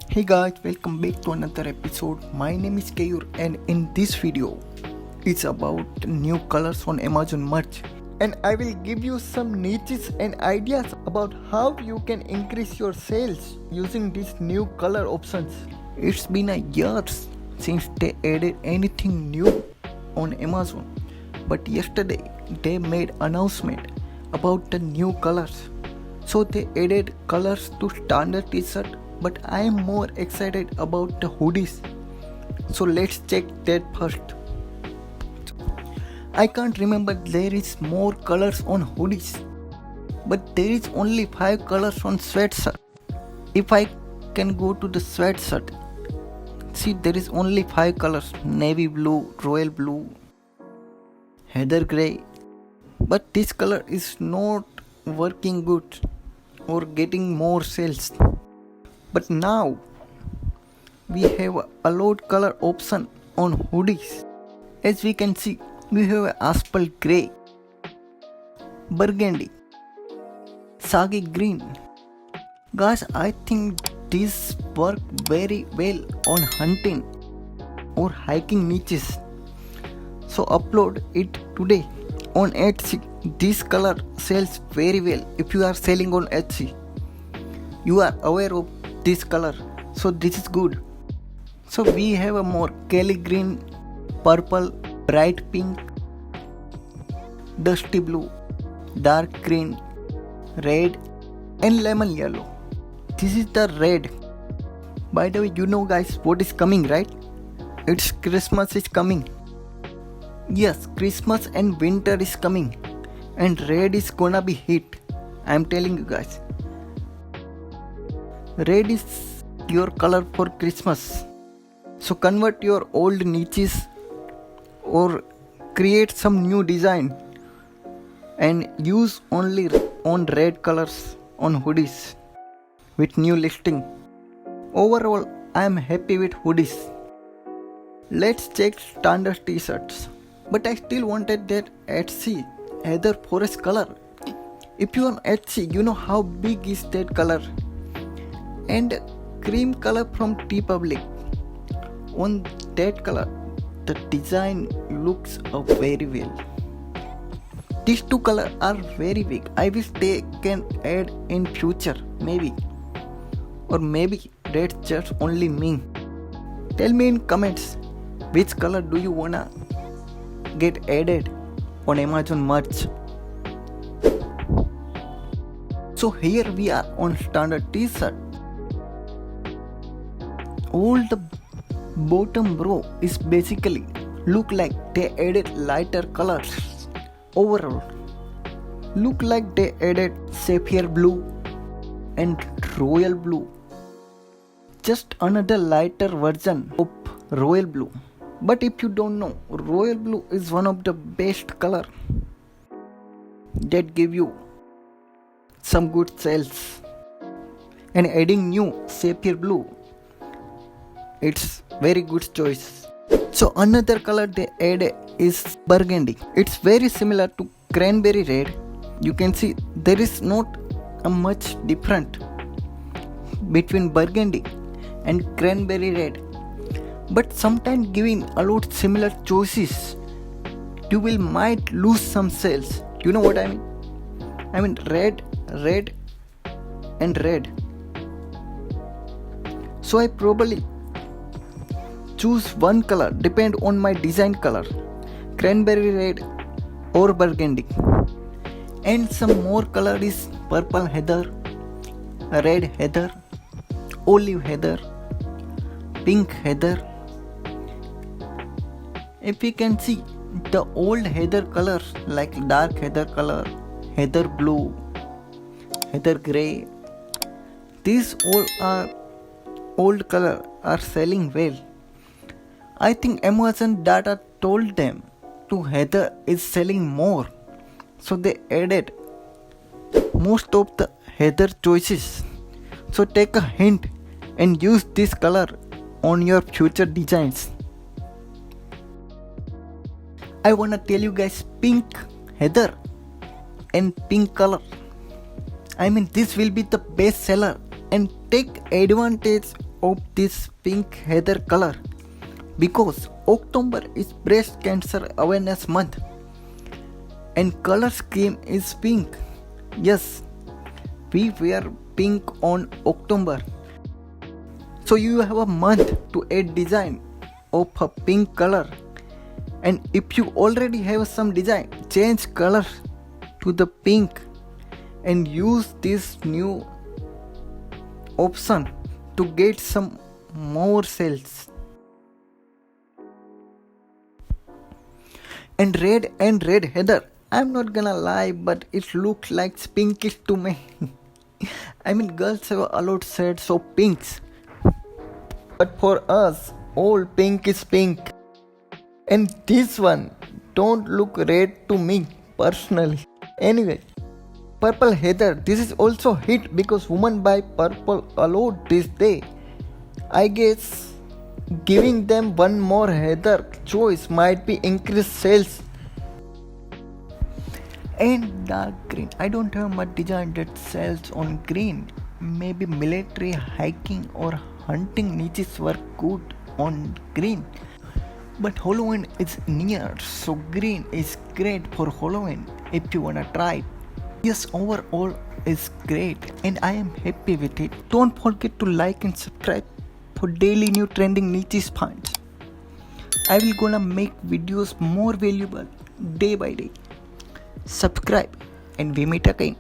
Hey guys, welcome back to another episode. My name is Kayur and in this video it's about new colors on Amazon merch. And I will give you some niches and ideas about how you can increase your sales using these new color options. It's been a year since they added anything new on Amazon. But yesterday they made announcement about the new colors. So they added colors to standard t-shirt, but I am more excited about the hoodies. So let's check that first. I can't remember there is more colors on hoodies, but there is only 5 colors on sweatshirt. If I can go to the sweatshirt, see there is only 5 colors: navy blue, royal blue, heather grey. But this color is not working good or getting more sales. But now we have a lot color option on hoodies. As we can see, we have asphalt grey, burgundy, sagi green. Guys, I think these work very well on hunting or hiking niches. So upload it today on Etsy. This color sells very well. If you are selling on Etsy, you are aware of this color, so this is good. So we have a more Kelly green, purple, bright pink, dusty blue, dark green, red and lemon yellow. This is the red. By the way, you know guys what is coming, right? It's Christmas is coming. Yes, Christmas and winter is coming, and red is gonna be hit. I am telling you guys. Red is your color for Christmas. So convert your old niches or create some new design and use only on red colors on hoodies with new listing. Overall, I am happy with hoodies. Let's check standard t-shirts. But I still wanted that Etsy heather forest color. If you on Etsy, you know how big is that color. And cream color from Republic. On that color, the design looks very well. These two colors are very big. I wish they can add in future, maybe. Or maybe that's just only me. Tell me in comments which color do you wanna get added on Amazon merch. So here we are on standard t-shirt. All the bottom row is basically look like they added lighter colors. Overall, look like they added sapphire blue and royal blue. Just another lighter version of royal blue. But if you don't know, royal blue is one of the best color that give you some good sales. And adding new sapphire blue, it's very good choice. So another color they add is burgundy. It's very similar to cranberry red. You can see there is not a much different between burgundy and cranberry red. But sometimes giving a lot similar choices, you will might lose some sales. You know what I mean? I mean red, red and red. So I probably choose one color depend on my design color, cranberry red or burgundy. And some more color is purple heather, red heather, olive heather, pink heather. If you can see the old heather colors like dark heather color, heather blue, heather grey, these all are old color are selling well. I think Amazon data told them to heather is selling more, so they added most of the heather choices. So take a hint and use this color on your future designs. I wanna tell you guys, pink heather and pink color, I mean this will be the best seller and take advantage of this pink heather color because October is breast cancer awareness month and color scheme is pink. Yes, we wear pink on October. So you have a month to add design of a pink color, and if you already have some design, change color to the pink and use this new option to get some more sales. And red heather, I'm not gonna lie, but it looks like pinkish to me. I mean, girls have a lot shades of pinks, but for us all pink is pink. And this one don't look red to me personally. Anyway, purple heather, this is also hit because women buy purple a lot this day. I guess giving them one more heather choice might be increased sales. And dark green, I don't have much design that sells on green. Maybe military, hiking or hunting niches work good on green. But Halloween is near, so green is great for Halloween if you wanna try it. Yes, overall is great and I am happy with it. Don't forget to like and subscribe for daily new trending niches finds. I will gonna make videos more valuable day by day. Subscribe and we meet again.